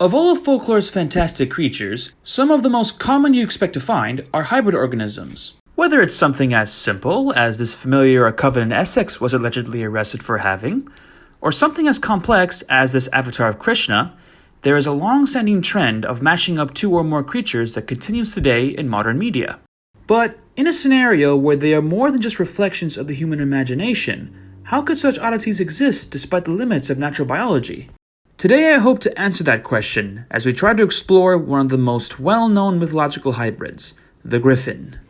Of all of folklore's fantastic creatures, some of the most common you expect to find are hybrid organisms. Whether it's something as simple as this familiar a coven in Essex was allegedly arrested for having, or something as complex as this avatar of Krishna, there is a long-standing trend of mashing up two or more creatures that continues today in modern media. But in a scenario where they are more than just reflections of the human imagination, how could such oddities exist despite the limits of natural biology? Today I hope to answer that question as we try to explore one of the most well-known mythological hybrids, the Griffin.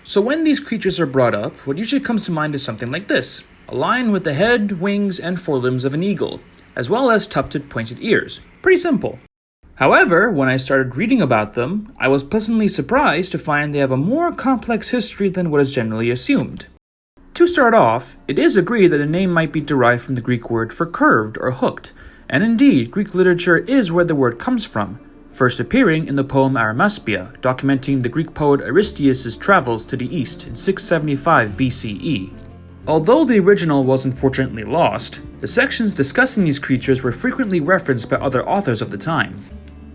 So when these creatures are brought up, what usually comes to mind is something like this: a lion with the head, wings, and forelimbs of an eagle, as well as tufted pointed ears. Pretty simple. However, when I started reading about them, I was pleasantly surprised to find they have a more complex history than what is generally assumed. To start off, it is agreed that the name might be derived from the Greek word for curved or hooked, and indeed, Greek literature is where the word comes from, first appearing in the poem Arimaspia, documenting the Greek poet Aristeas' travels to the east in 675 BCE. Although the original was unfortunately lost, the sections discussing these creatures were frequently referenced by other authors of the time.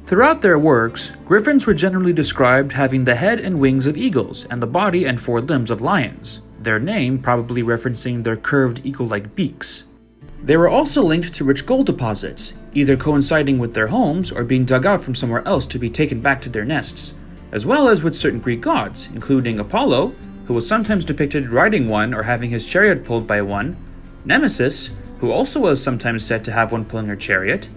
Throughout their works, griffins were generally described having the head and wings of eagles and the body and four limbs of lions, their name probably referencing their curved eagle-like beaks. They were also linked to rich gold deposits, either coinciding with their homes or being dug out from somewhere else to be taken back to their nests, as well as with certain Greek gods, including Apollo, who was sometimes depicted riding one or having his chariot pulled by one, Nemesis, who also was sometimes said to have one pulling her chariot,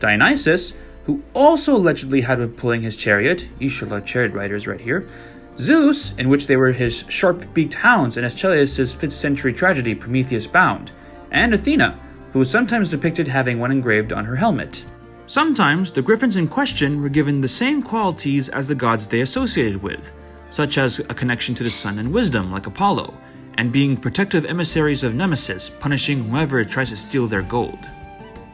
Dionysus, who also allegedly had one pulling his chariot, you should love chariot riders right here, Zeus, in which they were his sharp-beaked hounds in Aeschylus' 5th century tragedy Prometheus Bound, and Athena, who was sometimes depicted having one engraved on her helmet. Sometimes, the griffins in question were given the same qualities as the gods they associated with, such as a connection to the sun and wisdom like Apollo, and being protective emissaries of Nemesis, punishing whoever tries to steal their gold.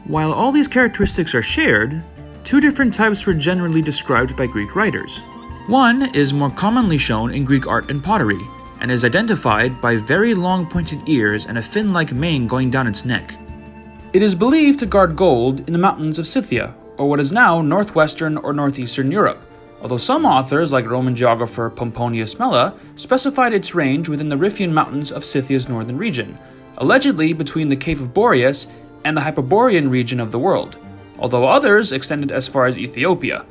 While all these characteristics are shared, two different types were generally described by Greek writers. One is more commonly shown in Greek art and pottery, and is identified by very long pointed ears and a fin-like mane going down its neck. It is believed to guard gold in the mountains of Scythia, or what is now northwestern or northeastern Europe, although some authors, like Roman geographer Pomponius Mela, specified its range within the Riphean mountains of Scythia's northern region, allegedly between the Cave of Boreas and the Hyperborean region of the world, although others extended as far as Ethiopia.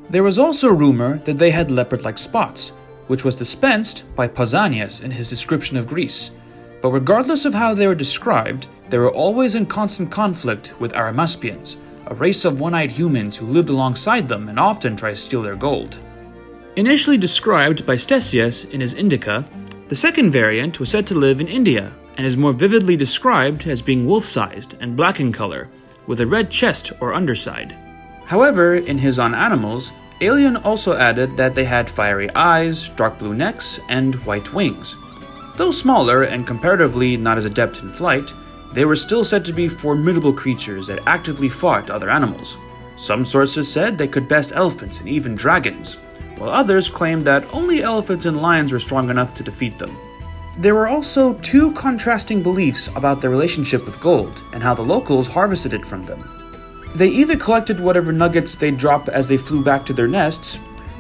There was also rumor that they had leopard-like spots, which was dispensed by Pausanias in his description of Greece. But regardless of how they were described, they were always in constant conflict with Arimaspians, a race of one-eyed humans who lived alongside them and often tried to steal their gold. Initially described by Ctesias in his Indica, the second variant was said to live in India and is more vividly described as being wolf-sized and black in color, with a red chest or underside. However, in his On Animals, Alon also added that they had fiery eyes, dark blue necks, and white wings. Though smaller and comparatively not as adept in flight, they were still said to be formidable creatures that actively fought other animals. Some sources said they could best elephants and even dragons, while others claimed that only elephants and lions were strong enough to defeat them. There were also two contrasting beliefs about their relationship with gold and how the locals harvested it from them. They either collected whatever nuggets they'd drop as they flew back to their nests,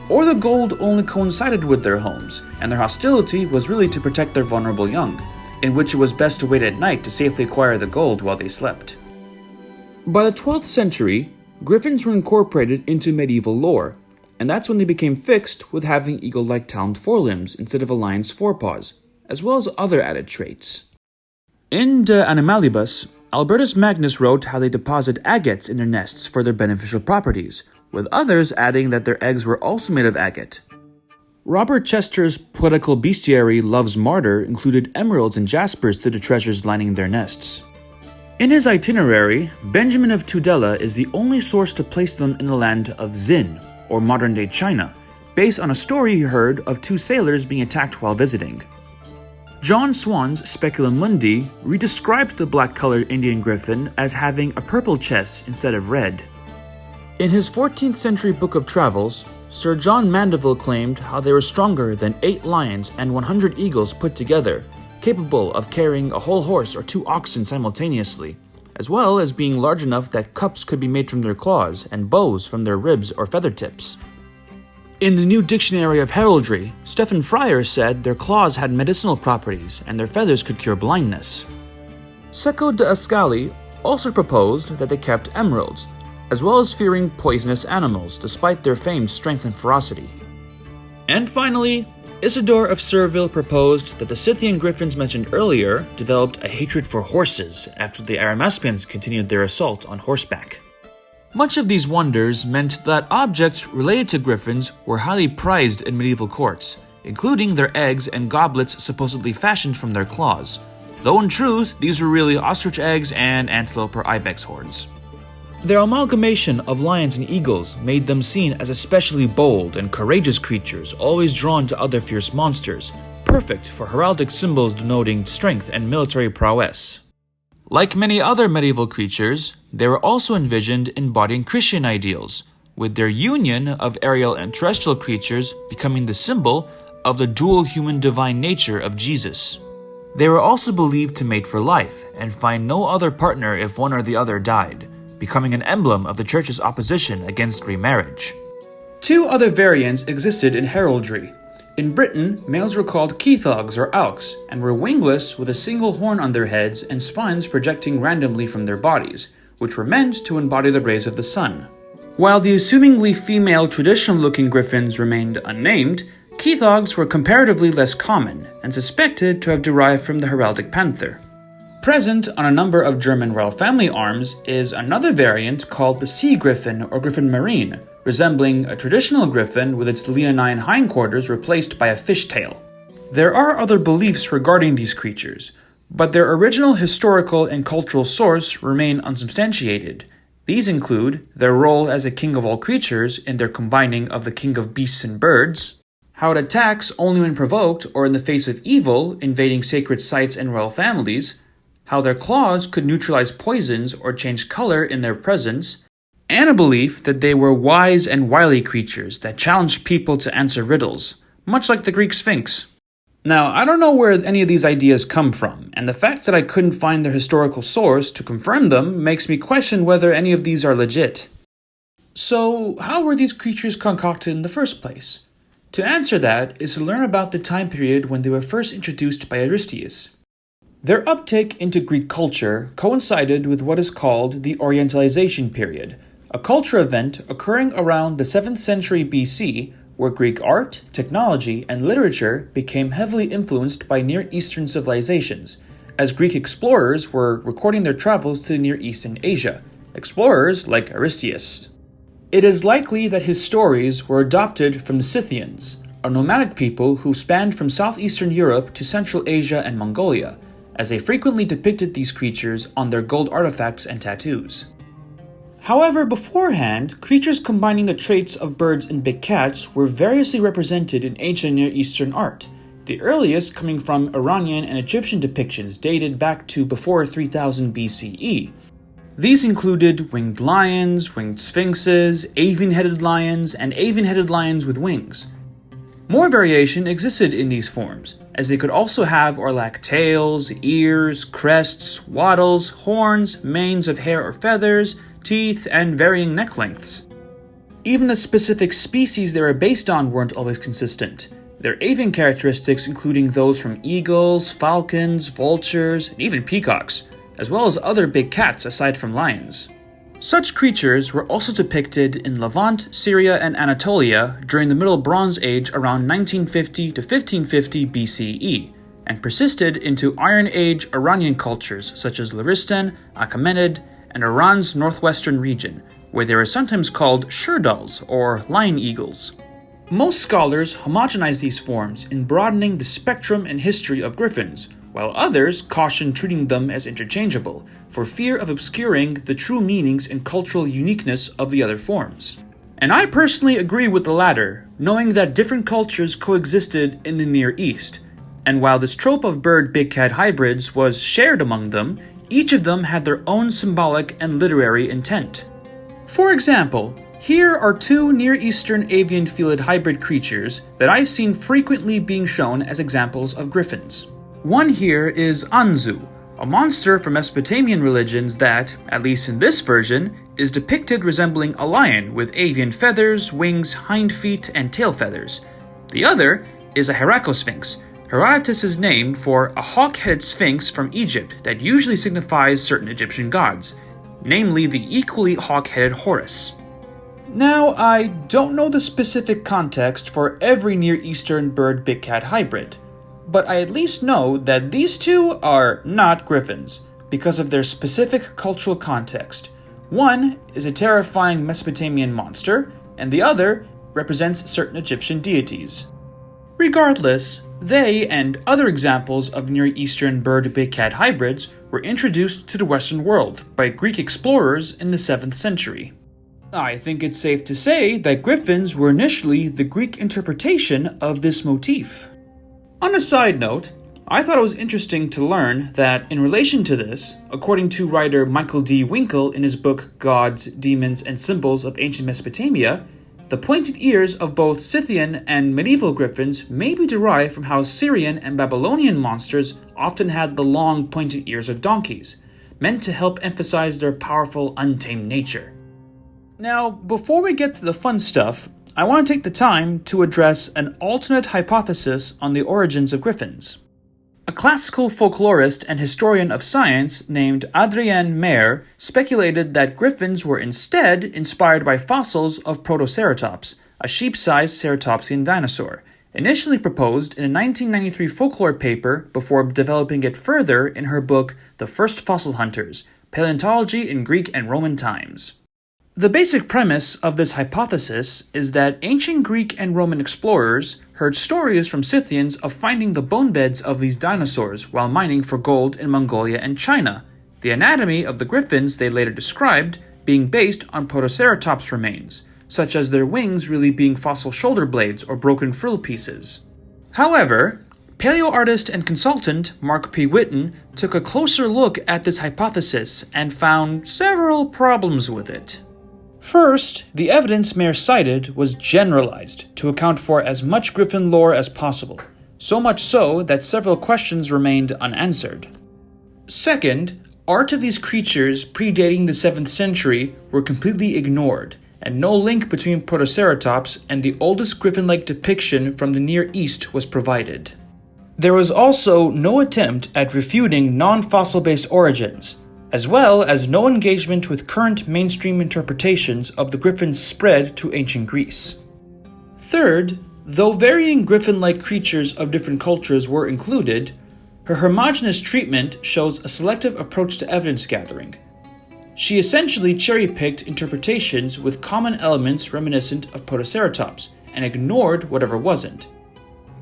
or the gold only coincided with their homes, and their hostility was really to protect their vulnerable young, in which it was best to wait at night to safely acquire the gold while they slept. By the 12th century, griffins were incorporated into medieval lore, and that's when they became fixed with having eagle-like taloned forelimbs instead of a lion's forepaws, as well as other added traits. In De Animalibus, Albertus Magnus wrote how they deposit agates in their nests for their beneficial properties, with others adding that their eggs were also made of agate. Robert Chester's poetical bestiary Love's Martyr included emeralds and jaspers to the treasures lining their nests. In his itinerary, Benjamin of Tudela is the only source to place them in the land of Zin, or modern-day China, based on a story he heard of two sailors being attacked while visiting. John Swan's Speculum Mundi redescribed the black-colored Indian griffin as having a purple chest instead of red. In his 14th century book of travels, Sir John Mandeville claimed how they were stronger than 8 lions and 100 eagles put together, capable of carrying a whole horse or 2 oxen simultaneously, as well as being large enough that cups could be made from their claws and bows from their ribs or feather tips. In the New Dictionary of Heraldry, Stephen Fryer said their claws had medicinal properties and their feathers could cure blindness. Secco de Ascali also proposed that they kept emeralds, as well as fearing poisonous animals despite their famed strength and ferocity. And finally, Isidore of Surville proposed that the Scythian griffins mentioned earlier developed a hatred for horses after the Arimaspians continued their assault on horseback. Much of these wonders meant that objects related to griffins were highly prized in medieval courts, including their eggs and goblets supposedly fashioned from their claws, though in truth these were really ostrich eggs and antelope or ibex horns. Their amalgamation of lions and eagles made them seen as especially bold and courageous creatures always drawn to other fierce monsters, perfect for heraldic symbols denoting strength and military prowess. Like many other medieval creatures, they were also envisioned embodying Christian ideals, with their union of aerial and terrestrial creatures becoming the symbol of the dual human-divine nature of Jesus. They were also believed to mate for life and find no other partner if one or the other died, becoming an emblem of the church's opposition against remarriage. 2 other variants existed in heraldry. In Britain, males were called keithogs or auks, and were wingless with a single horn on their heads and spines projecting randomly from their bodies, which were meant to embody the rays of the sun. While the assumingly female traditional-looking griffins remained unnamed, keithogs were comparatively less common and suspected to have derived from the heraldic panther. Present on a number of German royal family arms is another variant called the sea griffin or griffin marine, resembling a traditional griffin with its leonine hindquarters replaced by a fishtail. There are other beliefs regarding these creatures, but their original historical and cultural source remain unsubstantiated. These include their role as a king of all creatures in their combining of the king of beasts and birds, how it attacks only when provoked or in the face of evil, invading sacred sites and royal families, how their claws could neutralize poisons or change color in their presence, and a belief that they were wise and wily creatures that challenged people to answer riddles, much like the Greek Sphinx. Now, I don't know where any of these ideas come from, and the fact that I couldn't find their historical source to confirm them makes me question whether any of these are legit. So, how were these creatures concocted in the first place? To answer that is to learn about the time period when they were first introduced by Aristeas. Their uptake into Greek culture coincided with what is called the Orientalization period, a culture event occurring around the 7th century BC, where Greek art, technology, and literature became heavily influenced by Near Eastern civilizations, as Greek explorers were recording their travels to Near East and Asia, explorers like Aristeas. It is likely that his stories were adopted from the Scythians, a nomadic people who spanned from southeastern Europe to Central Asia and Mongolia, as they frequently depicted these creatures on their gold artifacts and tattoos. However, beforehand, creatures combining the traits of birds and big cats were variously represented in ancient Near Eastern art, the earliest coming from Iranian and Egyptian depictions dated back to before 3000 BCE. These included winged lions, winged sphinxes, avian-headed lions, and avian-headed lions with wings. More variation existed in these forms, as they could also have or lack tails, ears, crests, wattles, horns, manes of hair or feathers, teeth, and varying neck lengths. Even the specific species they were based on weren't always consistent, their avian characteristics including those from eagles, falcons, vultures, and even peacocks, as well as other big cats aside from lions. Such creatures were also depicted in Levant, Syria, and Anatolia during the Middle Bronze Age around 1950 to 1550 BCE, and persisted into Iron Age Iranian cultures such as Laristan, Achaemenid, and Iran's northwestern region, where they were sometimes called sherdals or lion eagles. Most scholars homogenize these forms in broadening the spectrum and history of griffins, while others cautioned treating them as interchangeable, for fear of obscuring the true meanings and cultural uniqueness of the other forms. And I personally agree with the latter, knowing that different cultures coexisted in the Near East, and while this trope of bird-big cat hybrids was shared among them, each of them had their own symbolic and literary intent. For example, here are two Near Eastern avian felid hybrid creatures that I've seen frequently being shown as examples of griffins. One here is Anzu, a monster from Mesopotamian religions that, at least in this version, is depicted resembling a lion with avian feathers, wings, hind feet, and tail feathers. The other is a Heraclosphinx, Herodotus' name for a hawk-headed sphinx from Egypt that usually signifies certain Egyptian gods, namely the equally hawk-headed Horus. Now, I don't know the specific context for every Near Eastern bird-big cat hybrid, but I at least know that these two are not griffins because of their specific cultural context. One is a terrifying Mesopotamian monster, and the other represents certain Egyptian deities. Regardless, they and other examples of Near Eastern bird-big cat hybrids were introduced to the Western world by Greek explorers in the 7th century. I think it's safe to say that griffins were initially the Greek interpretation of this motif. On a side note, I thought it was interesting to learn that in relation to this, according to writer Michael D. Winkle in his book Gods, Demons, and Symbols of Ancient Mesopotamia, the pointed ears of both Scythian and medieval griffins may be derived from how Syrian and Babylonian monsters often had the long pointed ears of donkeys, meant to help emphasize their powerful, untamed nature. Now, before we get to the fun stuff, I want to take the time to address an alternate hypothesis on the origins of griffins. A classical folklorist and historian of science named Adrien Mayer speculated that griffins were instead inspired by fossils of Protoceratops, a sheep-sized ceratopsian dinosaur, initially proposed in a 1993 folklore paper before developing it further in her book The First Fossil Hunters, Paleontology in Greek and Roman Times. The basic premise of this hypothesis is that ancient Greek and Roman explorers heard stories from Scythians of finding the bone beds of these dinosaurs while mining for gold in Mongolia and China, the anatomy of the griffins they later described being based on Protoceratops remains, such as their wings really being fossil shoulder blades or broken frill pieces. However, paleoartist and consultant Mark P. Whitten took a closer look at this hypothesis and found several problems with it. First, the evidence Mayer cited was generalized to account for as much griffin lore as possible, so much so that several questions remained unanswered. Second, art of these creatures predating the 7th century were completely ignored, and no link between Protoceratops and the oldest griffin-like depiction from the Near East was provided. There was also no attempt at refuting non-fossil-based origins, as well as no engagement with current mainstream interpretations of the griffin's spread to ancient Greece. Third, though varying griffin-like creatures of different cultures were included, her homogeneous treatment shows a selective approach to evidence gathering. She essentially cherry-picked interpretations with common elements reminiscent of Protoceratops, and ignored whatever wasn't.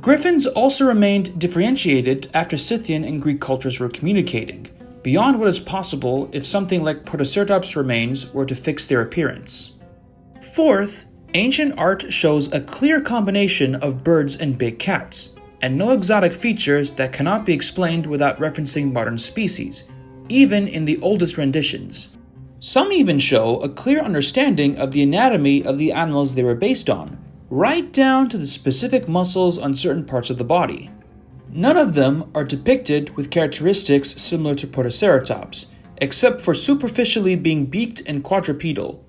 Griffins also remained differentiated after Scythian and Greek cultures were communicating, beyond what is possible if something like Protoceratops remains were to fix their appearance. Fourth, ancient art shows a clear combination of birds and big cats, and no exotic features that cannot be explained without referencing modern species, even in the oldest renditions. Some even show a clear understanding of the anatomy of the animals they were based on, right down to the specific muscles on certain parts of the body. None of them are depicted with characteristics similar to Protoceratops, except for superficially being beaked and quadrupedal.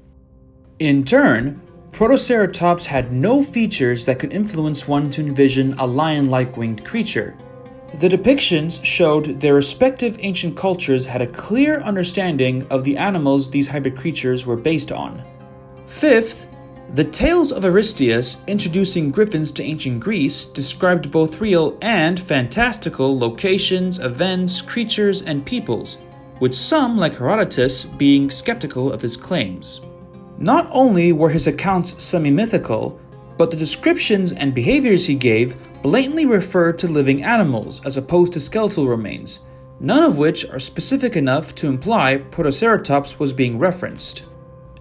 In turn, Protoceratops had no features that could influence one to envision a lion-like winged creature. The depictions showed their respective ancient cultures had a clear understanding of the animals these hybrid creatures were based on. Fifth, the tales of Aristeas introducing griffins to ancient Greece described both real and fantastical locations, events, creatures, and peoples, with some, like Herodotus, being skeptical of his claims. Not only were his accounts semi-mythical, but the descriptions and behaviors he gave blatantly refer to living animals as opposed to skeletal remains, none of which are specific enough to imply Protoceratops was being referenced.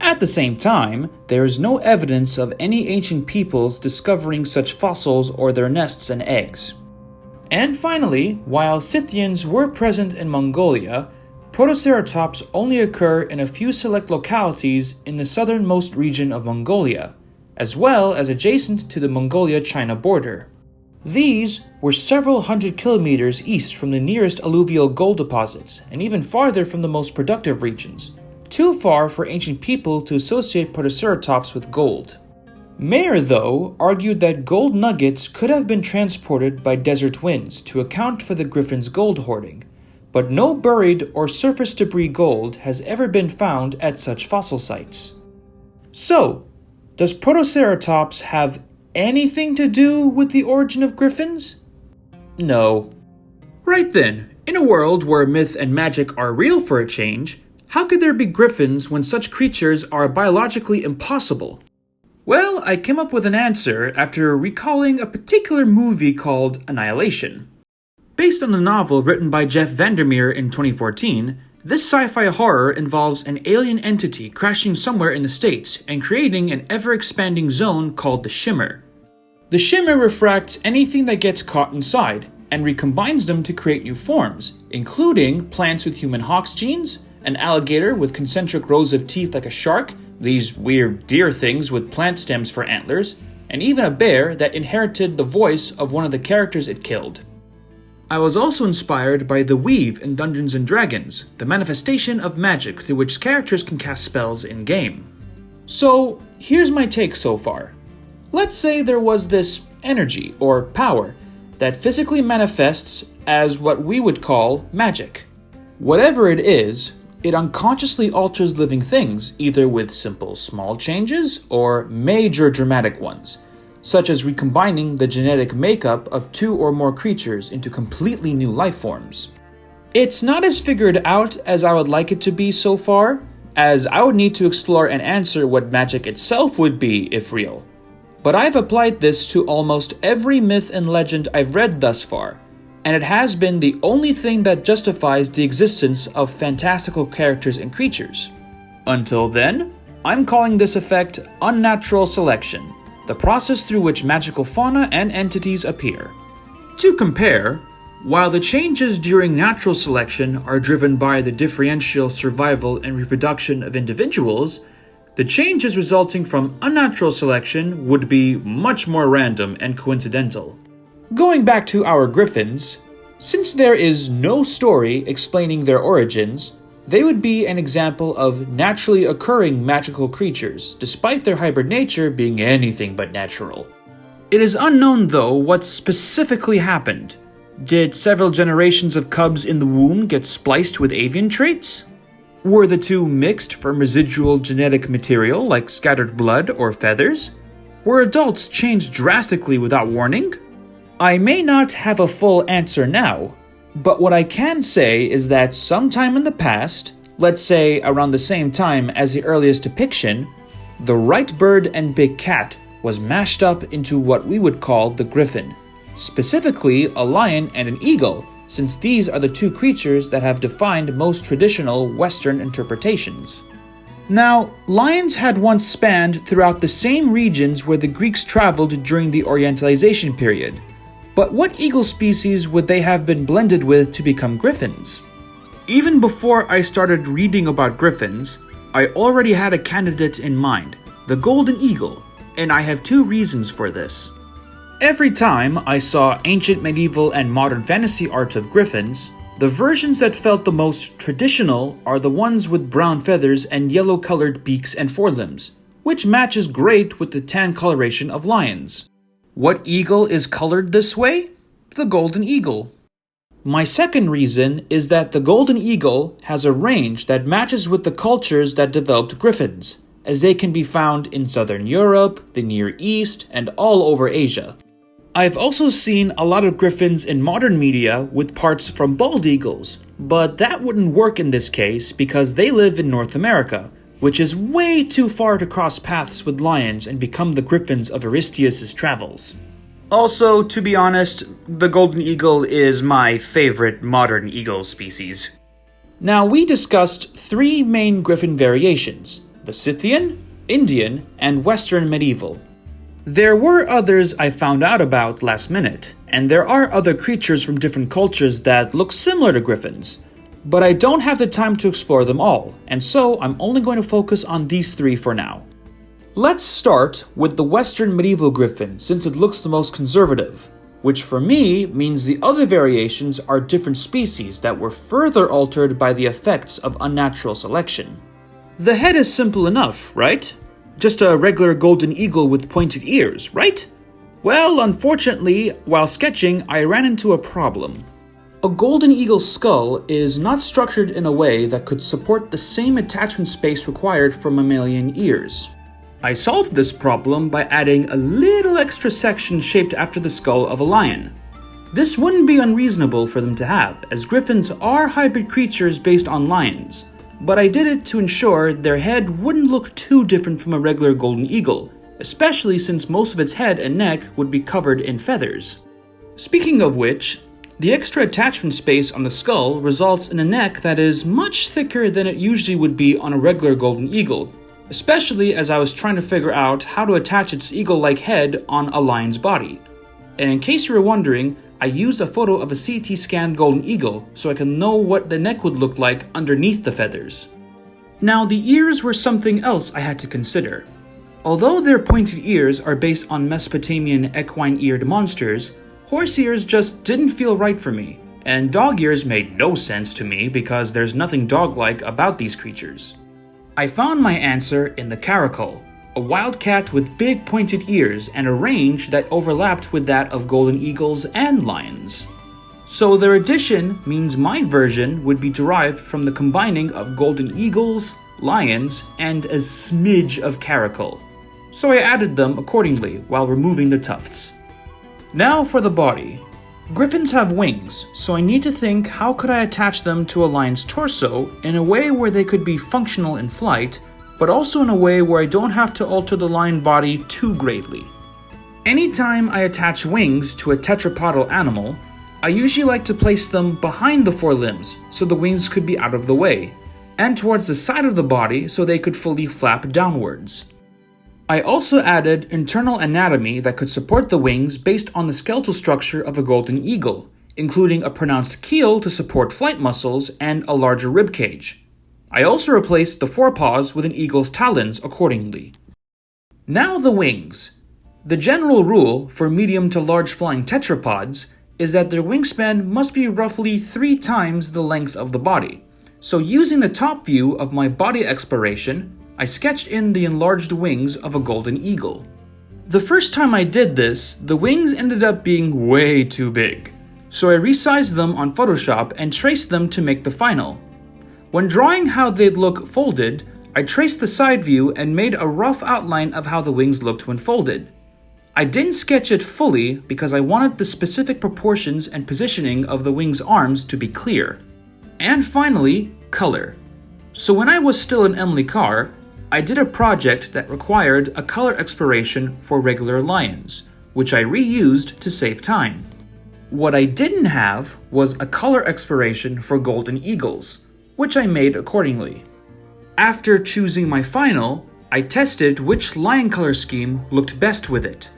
At the same time, there is no evidence of any ancient peoples discovering such fossils or their nests and eggs. And finally, while Scythians were present in Mongolia, Protoceratops only occur in a few select localities in the southernmost region of Mongolia, as well as adjacent to the Mongolia-China border. These were several hundred kilometers east from the nearest alluvial gold deposits, and even farther from the most productive regions, too far for ancient people to associate Protoceratops with gold. Mayer, though, argued that gold nuggets could have been transported by desert winds to account for the Griffin's gold hoarding, but no buried or surface debris gold has ever been found at such fossil sites. So, does Protoceratops have anything to do with the origin of Griffins? No. Right then, in a world where myth and magic are real for a change, how could there be Griffins when such creatures are biologically impossible? Well, I came up with an answer after recalling a particular movie called Annihilation. Based on a novel written by Jeff Vandermeer in 2014, this sci-fi horror involves an alien entity crashing somewhere in the States and creating an ever-expanding zone called the Shimmer. The Shimmer refracts anything that gets caught inside and recombines them to create new forms, including plants with human Hox genes, an alligator with concentric rows of teeth like a shark, these weird deer things with plant stems for antlers, and even a bear that inherited the voice of one of the characters it killed. I was also inspired by the Weave in Dungeons & Dragons, the manifestation of magic through which characters can cast spells in-game. So, here's my take so far. Let's say there was this energy, or power, that physically manifests as what we would call magic. Whatever it is, it unconsciously alters living things, either with simple small changes or major dramatic ones, such as recombining the genetic makeup of two or more creatures into completely new life forms. It's not as figured out as I would like it to be so far, as I would need to explore and answer what magic itself would be if real. But I've applied this to almost every myth and legend I've read thus far, and it has been the only thing that justifies the existence of fantastical characters and creatures. Until then, I'm calling this effect unnatural selection, the process through which magical fauna and entities appear. To compare, while the changes during natural selection are driven by the differential survival and reproduction of individuals, the changes resulting from unnatural selection would be much more random and coincidental. Going back to our Griffins, since there is no story explaining their origins, they would be an example of naturally occurring magical creatures, despite their hybrid nature being anything but natural. It is unknown, though, what specifically happened. Did several generations of cubs in the womb get spliced with avian traits? Were the two mixed from residual genetic material like scattered blood or feathers? Were adults changed drastically without warning? I may not have a full answer now, but what I can say is that sometime in the past, let's say around the same time as the earliest depiction, the right bird and big cat was mashed up into what we would call the Griffin, specifically a lion and an eagle, since these are the two creatures that have defined most traditional Western interpretations. Now, lions had once spanned throughout the same regions where the Greeks traveled during the Orientalization period. But what eagle species would they have been blended with to become griffins? Even before I started reading about griffins, I already had a candidate in mind, the golden eagle, and I have two reasons for this. Every time I saw ancient, medieval, and modern fantasy art of griffins, the versions that felt the most traditional are the ones with brown feathers and yellow-colored beaks and forelimbs, which matches great with the tan coloration of lions. What eagle is colored this way? The golden eagle. My second reason is that the golden eagle has a range that matches with the cultures that developed griffins, as they can be found in southern Europe, the Near East, and all over Asia. I've also seen a lot of griffins in modern media with parts from bald eagles, but that wouldn't work in this case because they live in North America, which is way too far to cross paths with lions and become the Griffins of Aristeus' travels. Also, to be honest, the golden eagle is my favorite modern eagle species. Now, we discussed 3 main Griffin variations: the Scythian, Indian, and Western medieval. There were others I found out about last minute, and there are other creatures from different cultures that look similar to Griffins, but I don't have the time to explore them all, and so I'm only going to focus on these 3 for now. Let's start with the Western medieval Griffin, since it looks the most conservative, which for me means the other variations are different species that were further altered by the effects of unnatural selection. The head is simple enough, right? Just a regular golden eagle with pointed ears, right? Well, unfortunately, while sketching, I ran into a problem. A golden eagle's skull is not structured in a way that could support the same attachment space required for mammalian ears. I solved this problem by adding a little extra section shaped after the skull of a lion. This wouldn't be unreasonable for them to have, as griffins are hybrid creatures based on lions, but I did it to ensure their head wouldn't look too different from a regular golden eagle, especially since most of its head and neck would be covered in feathers. Speaking of which, the extra attachment space on the skull results in a neck that is much thicker than it usually would be on a regular golden eagle, especially as I was trying to figure out how to attach its eagle-like head on a lion's body. And in case you were wondering, I used a photo of a CT scanned golden eagle so I can know what the neck would look like underneath the feathers. Now, the ears were something else I had to consider. Although their pointed ears are based on Mesopotamian equine-eared monsters, horse ears just didn't feel right for me, and dog ears made no sense to me because there's nothing dog-like about these creatures. I found my answer in the caracal, a wildcat with big pointed ears and a range that overlapped with that of golden eagles and lions. So their addition means my version would be derived from the combining of golden eagles, lions, and a smidge of caracal. So I added them accordingly while removing the tufts. Now for the body. Griffins have wings, so I need to think how could I attach them to a lion's torso in a way where they could be functional in flight, but also in a way where I don't have to alter the lion body too greatly. Anytime I attach wings to a tetrapodal animal, I usually like to place them behind the forelimbs so the wings could be out of the way, and towards the side of the body so they could fully flap downwards. I also added internal anatomy that could support the wings based on the skeletal structure of a golden eagle, including a pronounced keel to support flight muscles and a larger rib cage. I also replaced the forepaws with an eagle's talons accordingly. Now the wings. The general rule for medium to large flying tetrapods is that their wingspan must be roughly 3 times the length of the body. So using the top view of my body exploration, I sketched in the enlarged wings of a golden eagle. The first time I did this, the wings ended up being way too big, so I resized them on Photoshop and traced them to make the final. When drawing how they'd look folded, I traced the side view and made a rough outline of how the wings looked when folded. I didn't sketch it fully because I wanted the specific proportions and positioning of the wings' arms to be clear. And finally, color. So when I was still in Emily Carr, I did a project that required a color exploration for regular lions, which I reused to save time. What I didn't have was a color exploration for golden eagles, which I made accordingly. After choosing my final, I tested which lion color scheme looked best with it.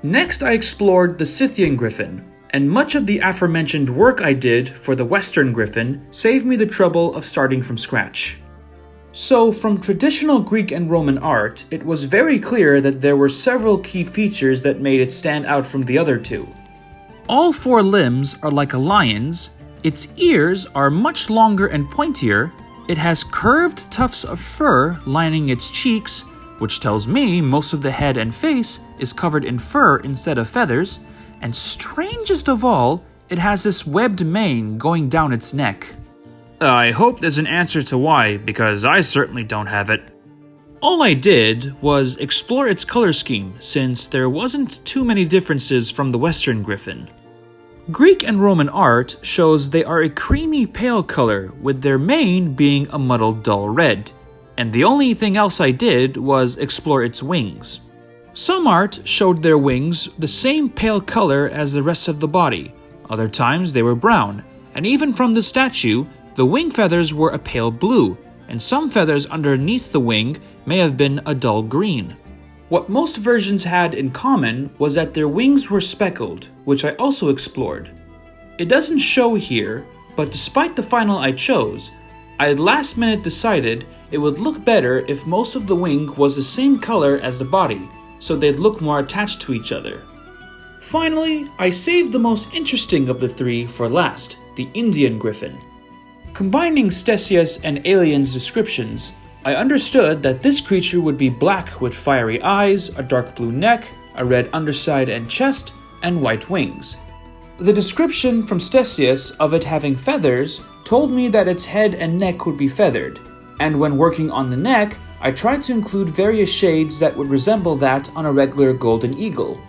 Next, I explored the Scythian Griffin, and much of the aforementioned work I did for the Western Griffin saved me the trouble of starting from scratch. So, from traditional Greek and Roman art, it was very clear that there were several key features that made it stand out from the other 2. All 4 limbs are like a lion's, its ears are much longer and pointier, it has curved tufts of fur lining its cheeks, which tells me most of the head and face is covered in fur instead of feathers, and strangest of all, it has this webbed mane going down its neck. I hope there's an answer to why, because I certainly don't have it. All I did was explore its color scheme, since there wasn't too many differences from the Western Griffin. Greek and Roman art shows they are a creamy pale color, with their mane being a muddled dull red. and the only thing else I did was explore its wings. Some art showed their wings the same pale color as the rest of the body, other times they were brown, and even from the statue, the wing feathers were a pale blue, and some feathers underneath the wing may have been a dull green. What most versions had in common was that their wings were speckled, which I also explored. It doesn't show here, but despite the final I chose, I had last minute decided it would look better if most of the wing was the same color as the body, so they'd look more attached to each other. Finally, I saved the most interesting of the three for last, the Indian Griffin. Combining Ctesias and Alien's descriptions, I understood that this creature would be black with fiery eyes, a dark blue neck, a red underside and chest, and white wings. The description from Ctesias of it having feathers told me that its head and neck would be feathered, and when working on the neck, I tried to include various shades that would resemble that on a regular golden eagle.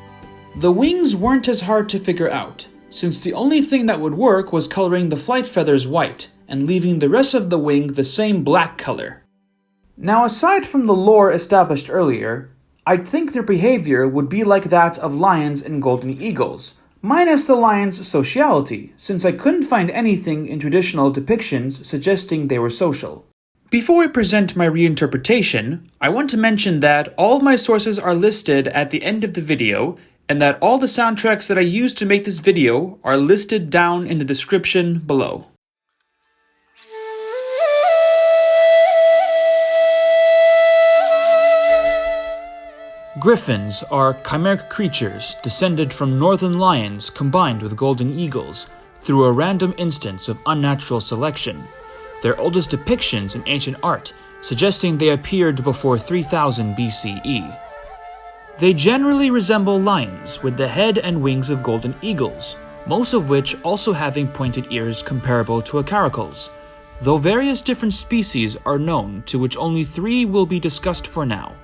The wings weren't as hard to figure out, since the only thing that would work was coloring the flight feathers white and leaving the rest of the wing the same black color. Now, aside from the lore established earlier, I'd think their behavior would be like that of lions and golden eagles, minus the lion's sociality, since I couldn't find anything in traditional depictions suggesting they were social. Before I present my reinterpretation, I want to mention that all of my sources are listed at the end of the video, and that all the soundtracks that I used to make this video are listed down in the description below. Griffins are chimeric creatures descended from northern lions combined with golden eagles through a random instance of unnatural selection, their oldest depictions in ancient art suggesting they appeared before 3000 BCE. They generally resemble lions with the head and wings of golden eagles, most of which also having pointed ears comparable to a caracol's, though various different species are known, to which only 3 will be discussed for now.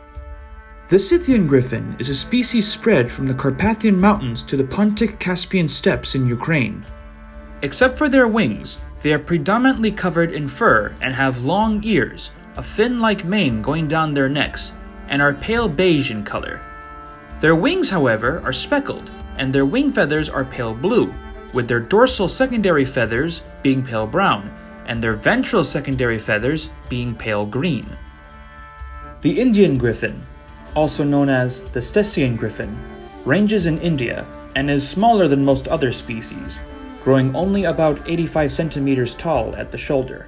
The Scythian griffin is a species spread from the Carpathian Mountains to the Pontic-Caspian steppes in Ukraine. Except for their wings, they are predominantly covered in fur and have long ears, a fin-like mane going down their necks, and are pale beige in color. Their wings, however, are speckled, and their wing feathers are pale blue, with their dorsal secondary feathers being pale brown, and their ventral secondary feathers being pale green. The Indian griffin, also known as the Ctesian griffin, ranges in India and is smaller than most other species, growing only about 85 centimeters tall at the shoulder.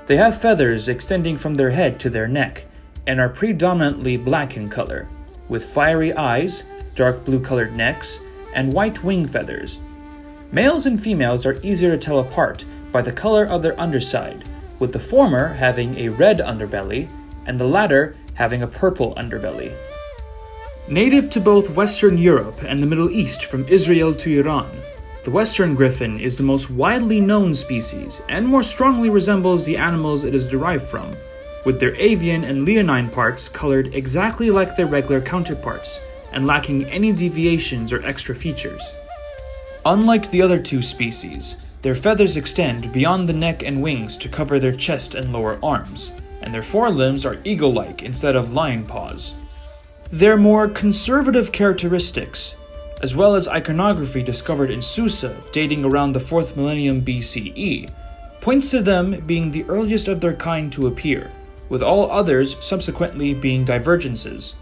They have feathers extending from their head to their neck and are predominantly black in color, with fiery eyes, dark blue colored necks, and white wing feathers. Males and females are easier to tell apart by the color of their underside, with the former having a red underbelly and the latter having a purple underbelly. Native to both Western Europe and the Middle East from Israel to Iran, the Western griffin is the most widely known species and more strongly resembles the animals it is derived from, with their avian and leonine parts colored exactly like their regular counterparts and lacking any deviations or extra features. Unlike the other 2 species, their feathers extend beyond the neck and wings to cover their chest and lower arms, and their forelimbs are eagle-like instead of lion paws. Their more conservative characteristics, as well as iconography discovered in Susa dating around the 4th millennium BCE, points to them being the earliest of their kind to appear, with all others subsequently being divergences.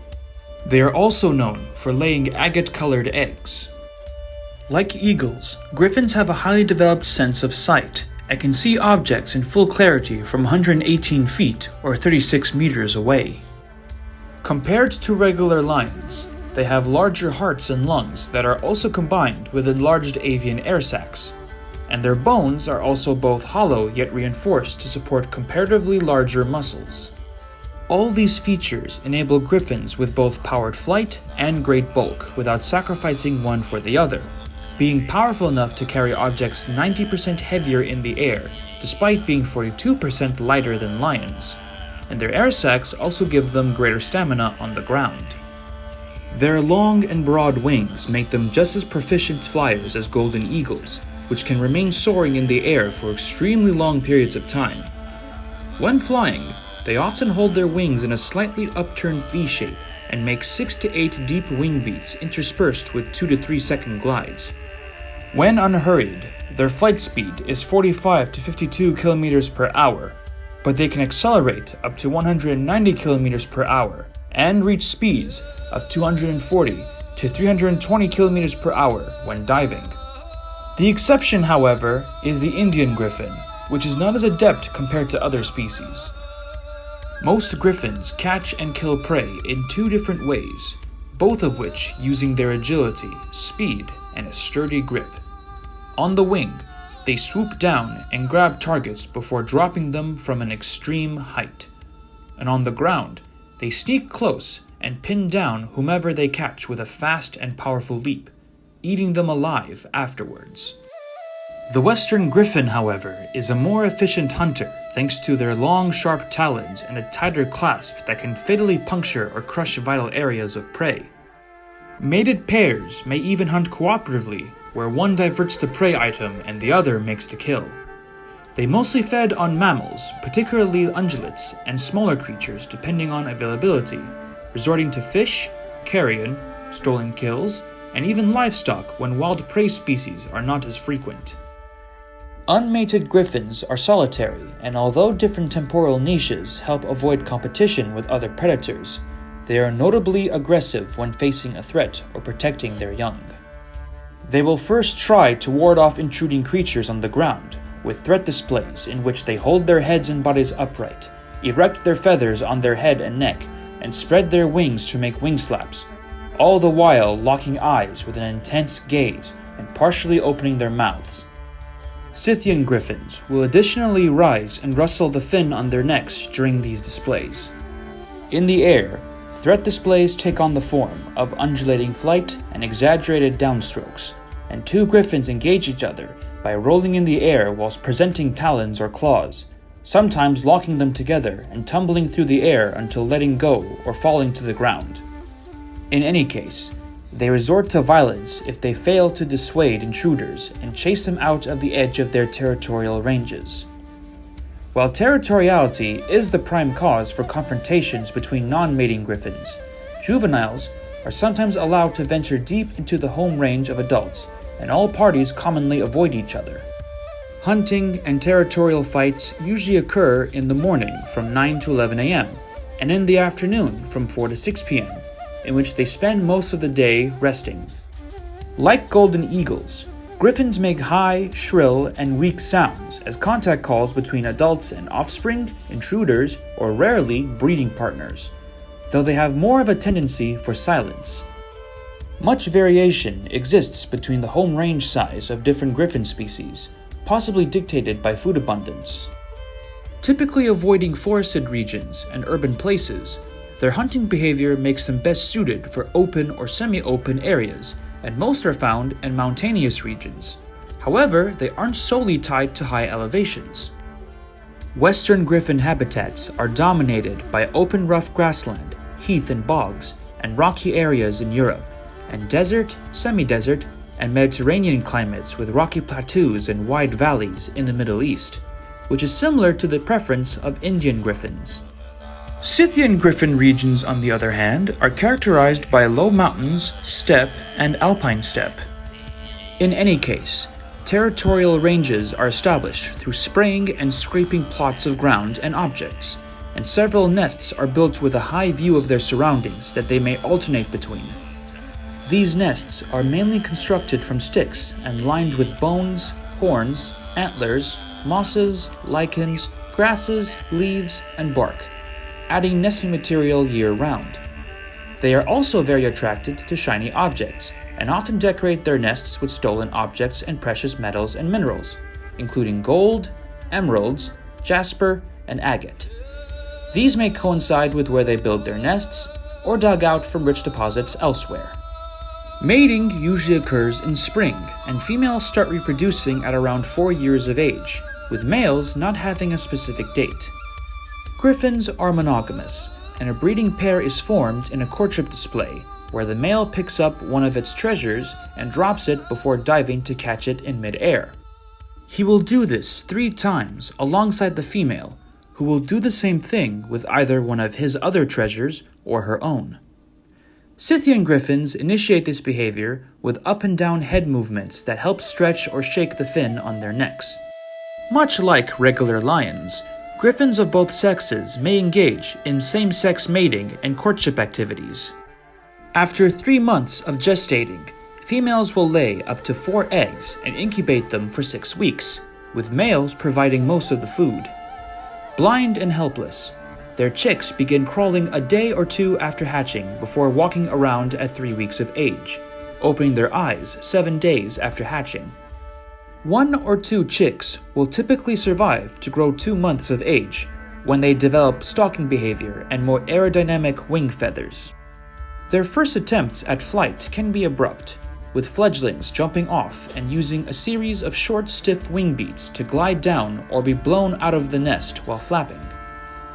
They are also known for laying agate-colored eggs. Like eagles, griffins have a highly developed sense of sight and can see objects in full clarity from 118 feet or 36 meters away. Compared to regular lions, they have larger hearts and lungs that are also combined with enlarged avian air sacs, and their bones are also both hollow yet reinforced to support comparatively larger muscles. All these features enable griffins with both powered flight and great bulk without sacrificing one for the other, being powerful enough to carry objects 90% heavier in the air, despite being 42% lighter than lions, and their air sacs also give them greater stamina on the ground. Their long and broad wings make them just as proficient flyers as golden eagles, which can remain soaring in the air for extremely long periods of time. When flying, They often hold their wings in a slightly upturned V shape and make 6 to 8 deep wing beats interspersed with 2 to 3 second glides. When unhurried, their flight speed is 45 to 52 kilometers per hour, but they can accelerate up to 190 kilometers per hour and reach speeds of 240 to 320 kilometers per hour when diving. The exception, however, is the Indian griffin, which is not as adept compared to other species. Most griffins catch and kill prey in 2 different ways, both of which using their agility, speed, and a sturdy grip. On the wing, they swoop down and grab targets before dropping them from an extreme height. And on the ground, they sneak close and pin down whomever they catch with a fast and powerful leap, eating them alive afterwards. The Western Griffin, however, is a more efficient hunter thanks to their long, sharp talons and a tighter clasp that can fatally puncture or crush vital areas of prey. Mated pairs may even hunt cooperatively, where one diverts the prey item and the other makes the kill. They mostly fed on mammals, particularly ungulates, and smaller creatures depending on availability, resorting to fish, carrion, stolen kills, and even livestock when wild prey species are not as frequent. Unmated griffins are solitary, and although different temporal niches help avoid competition with other predators, they are notably aggressive when facing a threat or protecting their young. They will first try to ward off intruding creatures on the ground, with threat displays in which they hold their heads and bodies upright, erect their feathers on their head and neck, and spread their wings to make wing slaps, all the while locking eyes with an intense gaze and partially opening their mouths. Scythian griffins will additionally rise and rustle the fin on their necks during these displays. In the air, threat displays take on the form of undulating flight and exaggerated downstrokes, and 2 griffins engage each other by rolling in the air whilst presenting talons or claws, sometimes locking them together and tumbling through the air until letting go or falling to the ground. In any case, they resort to violence if they fail to dissuade intruders and chase them out of the edge of their territorial ranges. While territoriality is the prime cause for confrontations between non-mating griffins, juveniles are sometimes allowed to venture deep into the home range of adults, and all parties commonly avoid each other. Hunting and territorial fights usually occur in the morning from 9 to 11 a.m., and in the afternoon from 4 to 6 p.m., in which they spend most of the day resting. Like golden eagles, griffins make high, shrill, and weak sounds as contact calls between adults and offspring, intruders, or rarely breeding partners, though they have more of a tendency for silence. Much variation exists between the home range size of different griffin species, possibly dictated by food abundance. Typically avoiding forested regions and urban places, their hunting behavior makes them best suited for open or semi-open areas, and most are found in mountainous regions. However, they aren't solely tied to high elevations. Western griffin habitats are dominated by open rough grassland, heath and bogs, and rocky areas in Europe, and desert, semi-desert, and Mediterranean climates with rocky plateaus and wide valleys in the Middle East, which is similar to the preference of Indian griffins. Scythian griffin regions, on the other hand, are characterized by low mountains, steppe, and alpine steppe. In any case, territorial ranges are established through spraying and scraping plots of ground and objects, and several nests are built with a high view of their surroundings that they may alternate between. These nests are mainly constructed from sticks and lined with bones, horns, antlers, mosses, lichens, grasses, leaves, and bark, adding nesting material year-round. They are also very attracted to shiny objects, and often decorate their nests with stolen objects and precious metals and minerals, including gold, emeralds, jasper, and agate. These may coincide with where they build their nests, or dug out from rich deposits elsewhere. Mating usually occurs in spring, and females start reproducing at around 4 years of age, with males not having a specific date. Griffins are monogamous, and a breeding pair is formed in a courtship display, where the male picks up one of its treasures and drops it before diving to catch it in mid-air. He will do this 3 times alongside the female, who will do the same thing with either one of his other treasures or her own. Scythian griffins initiate this behavior with up and down head movements that help stretch or shake the fin on their necks. Much like regular lions, griffins of both sexes may engage in same-sex mating and courtship activities. After 3 months of gestating, females will lay up to 4 eggs and incubate them for 6 weeks, with males providing most of the food. Blind and helpless, their chicks begin crawling a day or 2 after hatching before walking around at 3 weeks of age, opening their eyes 7 days after hatching. 1 or 2 chicks will typically survive to grow 2 months of age, when they develop stalking behavior and more aerodynamic wing feathers. Their first attempts at flight can be abrupt, with fledglings jumping off and using a series of short, stiff wing beats to glide down or be blown out of the nest while flapping.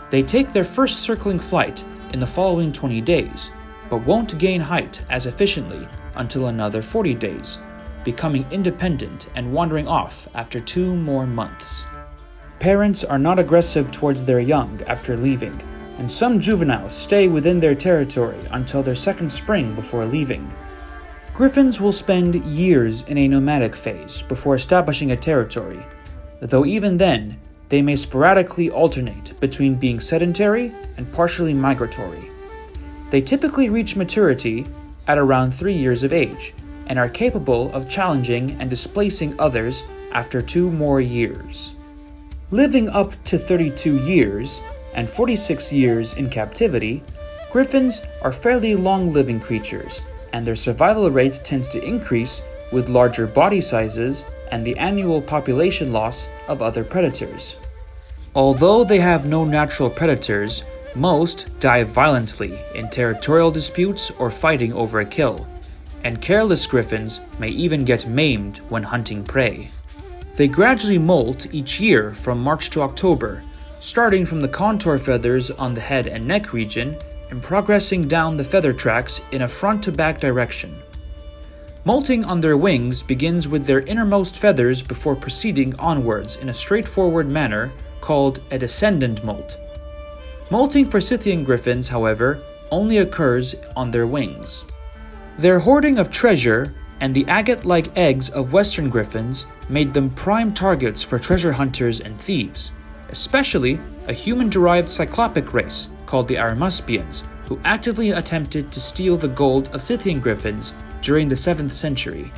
They take their first circling flight in the following 20 days, but won't gain height as efficiently until another 40 days, becoming independent and wandering off after 2 more months. Parents are not aggressive towards their young after leaving, and some juveniles stay within their territory until their second spring before leaving. Griffins will spend years in a nomadic phase before establishing a territory, though even then, they may sporadically alternate between being sedentary and partially migratory. They typically reach maturity at around 3 years of age, and are capable of challenging and displacing others after 2 more years. Living up to 32 years and 46 years in captivity, griffins are fairly long-living creatures, and their survival rate tends to increase with larger body sizes and the annual population loss of other predators. Although they have no natural predators, most die violently in territorial disputes or fighting over a kill, and careless griffins may even get maimed when hunting prey. They gradually molt each year from March to October, starting from the contour feathers on the head and neck region and progressing down the feather tracks in a front-to-back direction. Molting on their wings begins with their innermost feathers before proceeding onwards in a straightforward manner called a descendant molt. Molting for Scythian griffins, however, only occurs on their wings. Their hoarding of treasure and the agate-like eggs of Western griffins made them prime targets for treasure hunters and thieves, especially a human-derived cyclopic race called the Aramuspians, who actively attempted to steal the gold of Scythian griffins during the 7th century.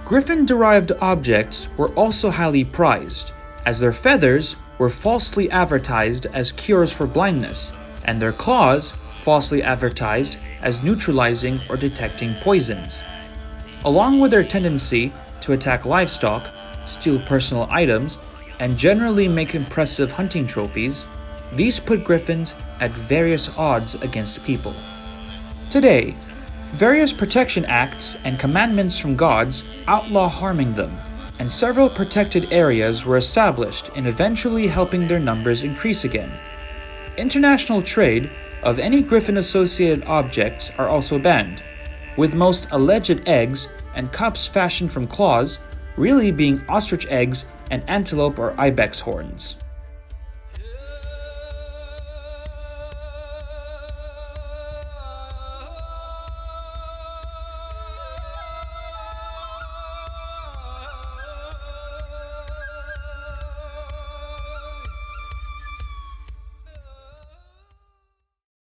Griffin-derived objects were also highly prized, as their feathers were falsely advertised as cures for blindness, and their claws falsely advertised as neutralizing or detecting poisons. Along with their tendency to attack livestock, steal personal items, and generally make impressive hunting trophies, these put griffins at various odds against people. Today, various protection acts and commandments from gods outlaw harming them, and several protected areas were established in eventually helping their numbers increase again. International trade of any griffin-associated objects are also banned, with most alleged eggs and cups fashioned from claws really being ostrich eggs and antelope or ibex horns.